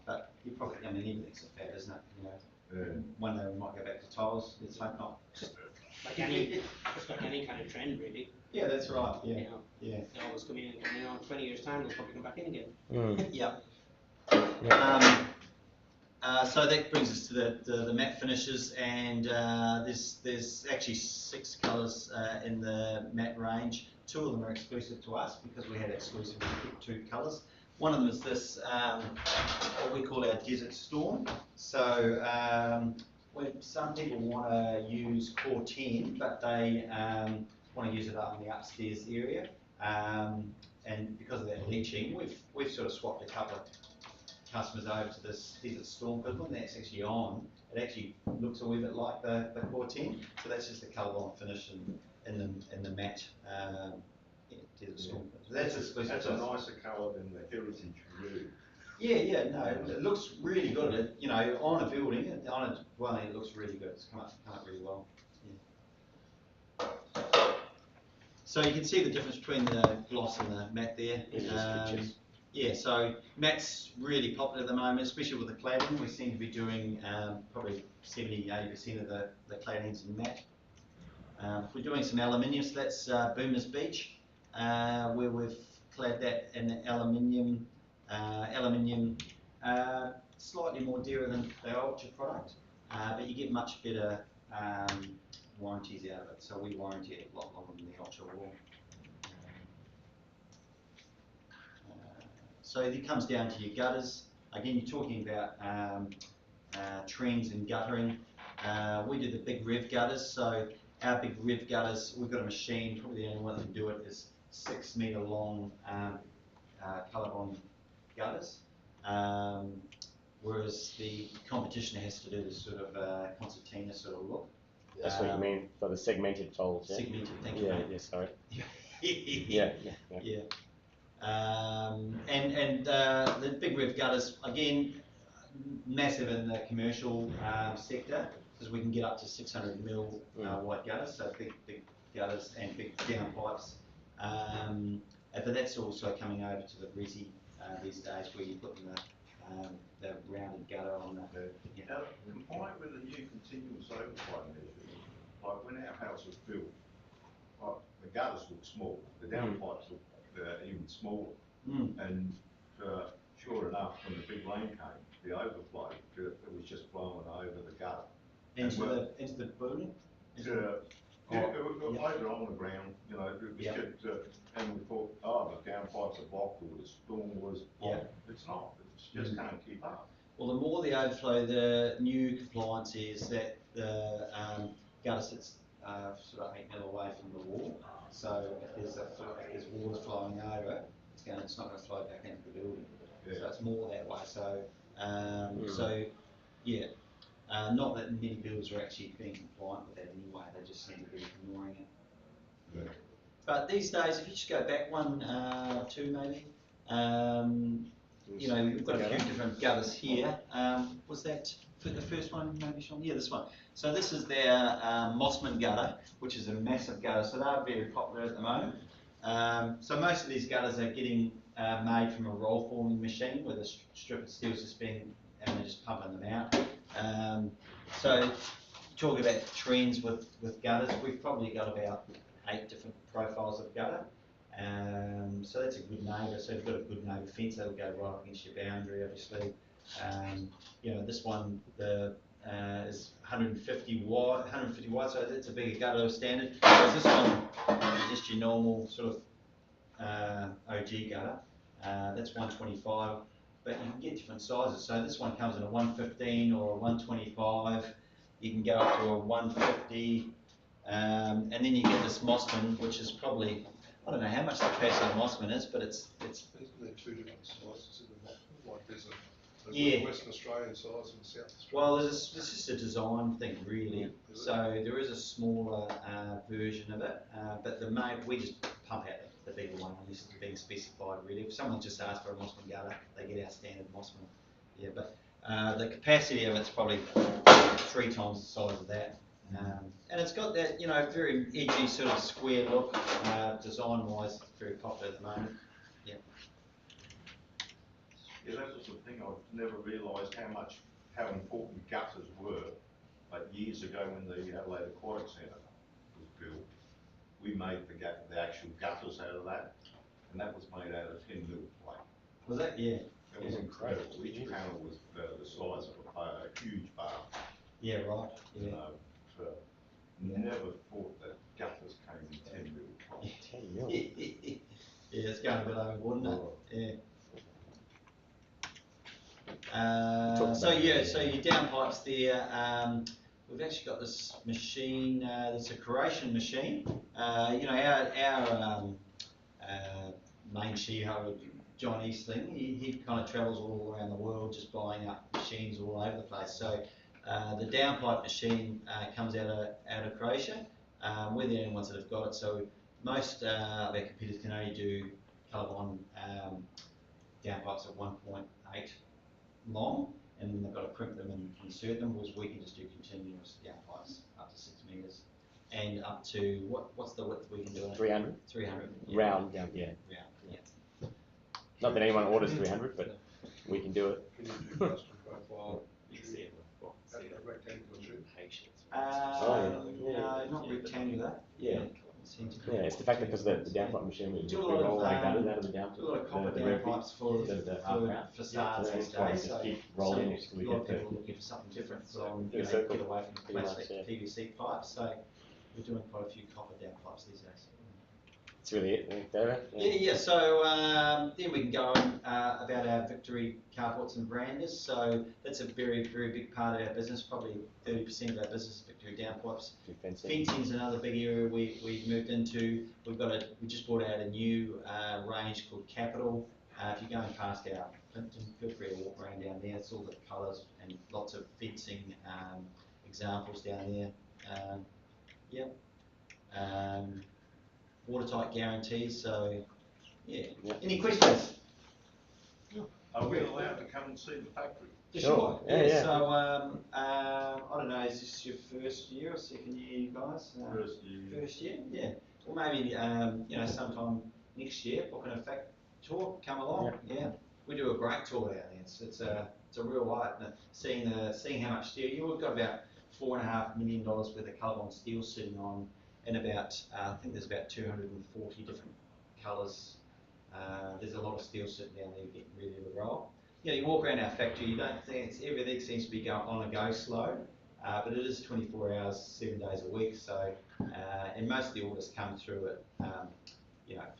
But you probably, I mean, everything's a fad, isn't it? You know, one day we might go back to tiles. Let's hope not. Just like any kind of trend, really. Yeah, that's right. Yeah, you know, yeah. They always come in, and in 20 years' time, they'll probably come back in again. Yeah. So that brings us to the matte finishes, and there's actually 6 colours in the matte range. 2 of them are exclusive to us because we had exclusive 2 colours. One of them is this, what we call our Desert Storm. So when some people want to use Core 10, but they want to use it on the upstairs area, and because of that leaching, we've sort of swapped a couple of customers over to this Desert Storm, because when that's actually on, it actually looks a wee bit like the Core 10. So that's just the colour-on finish in the matte Desert Storm. So that's exclusive. That's a nicer colour than the Heritage Blue. Yeah, no, it looks really good. On a building, on a dwelling, it looks really good. It's come up really well. Yeah. So you can see the difference between the gloss and the matte there. Yeah, so matte's really popular at the moment, especially with the cladding. We seem to be doing probably 70–80% of the claddings in matte. We're doing some aluminium, so that's Boomers Beach, where we've clad that in aluminium. Slightly more dearer than the Ultra product, but you get much better warranties out of it. So we warranty it a lot longer than the Ultra will. So it comes down to your gutters. Again, you're talking about trends in guttering. We do the big rev gutters. So our big rev gutters, we've got a machine, probably the only one that can do it, is 6 metre long colour-on gutters. Whereas the competition has to do this sort of concertina sort of look. That's what you mean for the segmented folds, yeah? Segmented, thank you. Yeah, sorry. Yeah. And the big rev gutters, again, massive in the commercial sector, because we can get up to 600 mil wide gutters, so big gutters and big downpipes. But that's also coming over to the resi these days, where you put the rounded gutter on the. Now, compliant with the new continuous overflow measures, like when our house was built, the gutters look small, the downpipes look even smaller, and sure enough, when the big rain came, the overflow, it was just flowing over the gutter. Into the building? Over on the ground, it was just, and we thought, the downpipes are blocked, or the storm was blocked. It's not, it just can't keep up. Well, the more the overflow, the new compliance is that the gutter sits sort of 8 mil away from the wall. So if there's water flowing over, it's not going to flow back into the building. So it's more that way. So not that many builders are actually being compliant with that anyway. They just seem to be ignoring it. Yeah. But these days, if you just go back 1 or 2 maybe, we've got a few different gutters here. Was that for the first one, maybe, Sean? Yeah, this one. So this is their Mossman gutter, which is a massive gutter. So they're very popular at the moment. So most of these gutters are getting made from a roll forming machine with a strip of steel suspended, and they're just pumping them out. So talking about trends with gutters, we've probably got about 8 different profiles of gutter. So that's a good neighbour. So you've got a good neighbour fence that'll go right up against your boundary, obviously. This one is 150 wide, so it's a bigger gutter standard. Whereas this one is just your normal sort of OG gutter. That's 125, but you can get different sizes. So this one comes in a 115 or a 125. You can go up to a 150, and then you get this Mossman, which is probably, I don't know how much the capacity of Mossman is, but it's. Isn't there 2 different sizes in the Mossman? Like there's a Western Australian size and South Australian. Well, it's just a design thing, really. So there is a smaller version of it, but we just pump out the bigger one unless it's being specified, really. If someone just asks for a Mossman gutter, they get our standard Mossman. Yeah, but the capacity of it's probably 3 times the size of that. And it's got that, very edgy sort of square look, design-wise, very popular at the moment. Yeah. Yeah, that was the thing. I've never realised how important gutters were. Like years ago, when the Adelaide Aquatic Centre was built, we made the actual gutters out of that, and that was made out of 10 mil plate. Was that? Yeah. It was incredible. Each panel was the size of a huge bar. Yeah, right. Yeah. Never thought that gutters came in 10 mil. 10 mil. Yeah, it's going a bit overboard, isn't it? Yeah. So your downpipes there. We've actually got this machine. It's a Croatian machine. You know, our main shareholder, John Eastling, he kind of travels all around the world just buying up machines all over the place. So the downpipe machine comes out of Croatia. We're the only ones that have got it. So most of our competitors can only do Colorbond downpipes at 1.8 long, and then they've got to crimp them and insert them, whereas we can just do continuous downpipes up to 6 metres and up to what's the width we can do? 300. 300. Yeah. Round down, yeah. Yeah. Not that anyone orders 300, but we can do it. Can you do custom profile at a rectangular tube? No, not rectangular. Yeah. Yeah, it's the fact that because the downpipe machine we Do a lot roll of, like that out of the downpipe. Do a lot of copper the downpipes for facades So these that's why we days. just So keep rolling some- it till we a lot of get people are looking for something different, so Yeah, get circle. away from Pretty much, plastic yeah. PVC pipes. So we're doing quite a few copper downpipes these days. That's really it, I think, David. Yeah. So then we can go on about our Victory carports and verandas. So that's a very, very big part of our business. Probably 30% of our business is Victory downpipes. Fencing is another big area we've moved into. We just brought out a new range called Capital. If you're going past our Clinton, feel free to walk around down there. It's all the colours and lots of fencing examples down there. Watertight guarantees. So yeah. Any questions? Are we allowed to come and see the factory? For Sure. sure. Yeah. So I don't know. Is this your first year or second year, you guys? First year. First year. Yeah. Well, maybe sometime next year, booking a tour, come along. Yeah. We do a great tour down there. It's a real light. Seeing how much steel. We've got about $4.5 million worth of Colorbond steel sitting on, and about I think there's about 240 different colours. There's a lot of steel sitting down there getting ready to roll. You walk around our factory, you don't think everything seems to be going on a go slow, but it is 24 hours, 7 days a week. So, and most of the orders come through at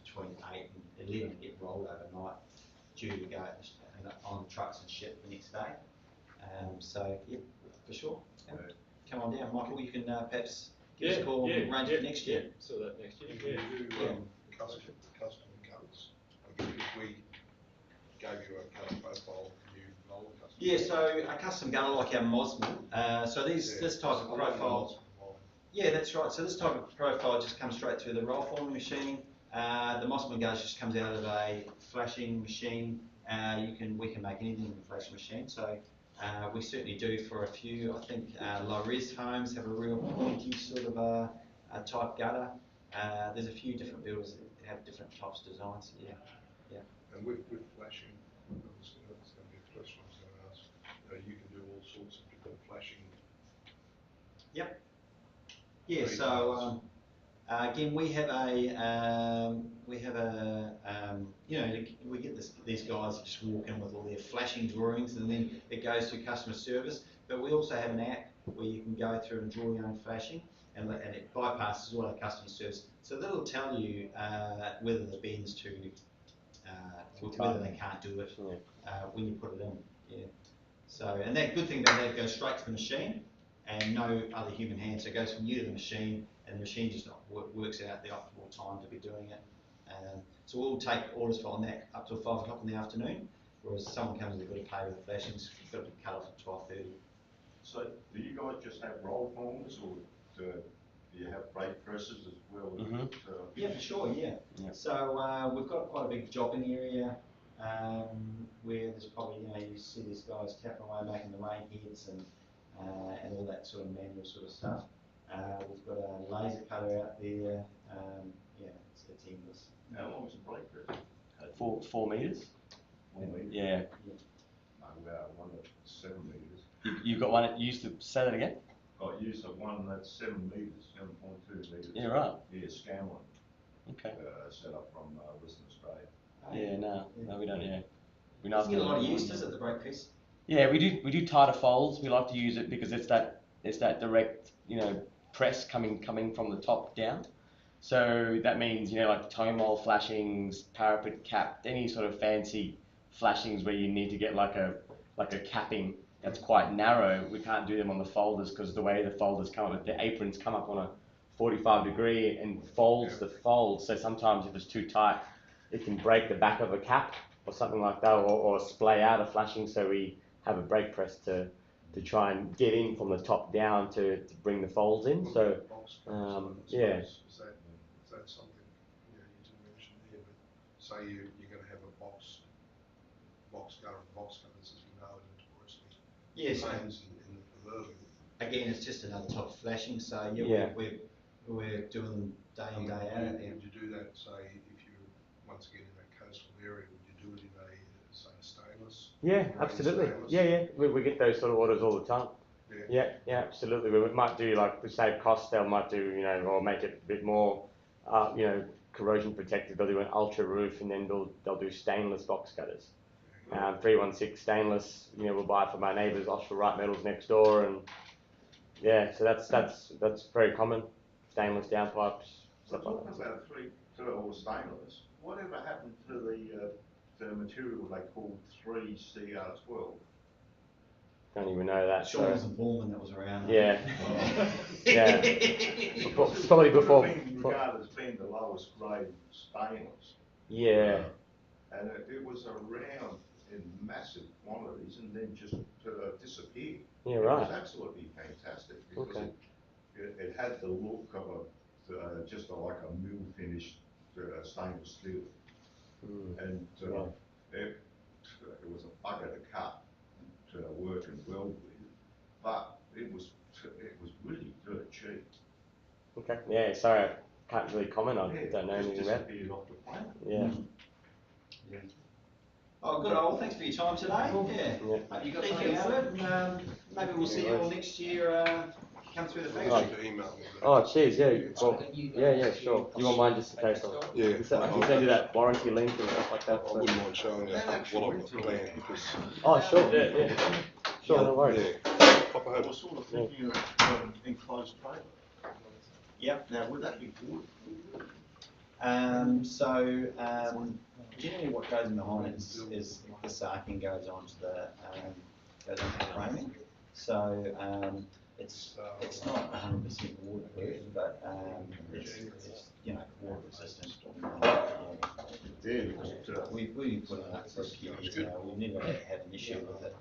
between 8 and 11 and get rolled overnight, due to go on trucks and shipped the next day. So yeah, for sure. Yeah. Come on down, Michael. You can perhaps give us a call and arrange for next year. So that next year. Can you do custom colours? I mean, if we gave you a colour profile, can you roll a custom? Yeah, so a custom gutter like our Mosman. So this type of profile. Yeah, that's right. So this type of profile just comes straight through the roll forming machine. The Mossman gutter just comes out of a flashing machine. We can make anything in the flashing machine. So we certainly do for a few. I think low-res homes have a real pointy sort of a type gutter. There's a few different builders that have different types of designs. Yeah. And with flashing, that's going to be a question I was going to ask. You can do all sorts of different flashing. Yep. Yeah. So again, we get these guys that just walk in with all their flashing drawings, and then it goes to customer service. But we also have an app where you can go through and draw your own flashing, and it bypasses all our customer service. So that'll tell you whether the bin's too, whether they can't do it when you put it in. Yeah. So, and that good thing about that, it goes straight to the machine, and no other human hand. So it goes from you to the machine, and the machine just works out the optimal time to be doing it. So we'll take orders on that up till 5 o'clock in the afternoon, whereas someone comes and they've got to pay with the flashings, it's got to be cut off at 12:30. So do you guys just have roll formers, or do you have brake presses as well? Yeah, for sure, yeah. So we've got quite a big jobbing area where there's probably, you see these guys tapping away, making the rain heads and all that sort of manual sort of stuff. We've got a laser cutter out there. It's endless. How long is the brake press? 4 metres. 1 metre? Yeah. No, one that's 7 metres. You've got one. You used to say that again. I use the one that's 7 metres, 7.2 metres. Yeah, right. Yeah, Scanlon. Okay. Set up from Western Australia. Yeah, no, we don't. Yeah. we know. Doesn't get a lot of use, does it, the brake piece? Yeah, we do tighter folds. We like to use it because it's that direct, press coming from the top down. So that means, like toe mold flashings, parapet cap, any sort of fancy flashings where you need to get like a capping that's quite narrow. We can't do them on the folders because the way the folders come up, the aprons come up on a 45 degree and folds the fold. So sometimes if it's too tight, it can break the back of a cap or something like that, or splay out a flashing. So we have a brake press to try and get in from the top down to bring the folds in. So yeah. Is that something you didn't mention here? But say you're going to have a box cutters as we know it notoriously. Yes. In the proverbial. Again, it's just another type of flashing. So we're doing day in, day out. Would you do that, say, if you once again in that coastal area, would you do it in say a stainless? Yeah, absolutely. Stainless? Yeah. We get those sort of orders all the time. Yeah, absolutely. We might do, like, to save costs, they might do, or make it a bit more, corrosion protected. They'll do an ultra roof, and then they'll do stainless box cutters. 316 stainless, we'll buy from our neighbours, Austral Wright Metals next door, and yeah, so that's very common. Stainless downpipes, stuff like that. Talking about 3 stainless, whatever happened to the material they called 3CR12? Don't even know that. Sean wasn't born when that was around. Yeah. Yeah. Probably before. It would have been regarded as being the lowest grade stainless. Yeah. And it was around in massive quantities and then just disappeared. Yeah, right. It was absolutely fantastic because it had the look of just like a mill finished stainless steel. And it was a bugger to cut, to work and weld with, but it was really dirt cheap. Okay. Yeah. Sorry, I can't really comment on. Don't know anything about. Disappeared off the planet. Yeah. Oh, good. Well, thanks for your time today. Yeah. Hope you got something out of it. And, maybe we'll see you all next year. Come through the factory. Oh, cheers. Yeah. Well, yeah. Sure. You want mine just in case? Yeah. I can send you that warranty link and stuff like that. I wouldn't mind showing you what I've got planned because. Oh, sure. Yeah. Sure. No worries. Yeah. Pop I over. was sort of thinking of enclosed trailer. Yep. Now, would that be good? Generally what goes in behind it is the sarking goes onto the framing. So it's not 100% waterproof, but it's water resistant. We've been putting it up for a few years now. We've never had an issue with it.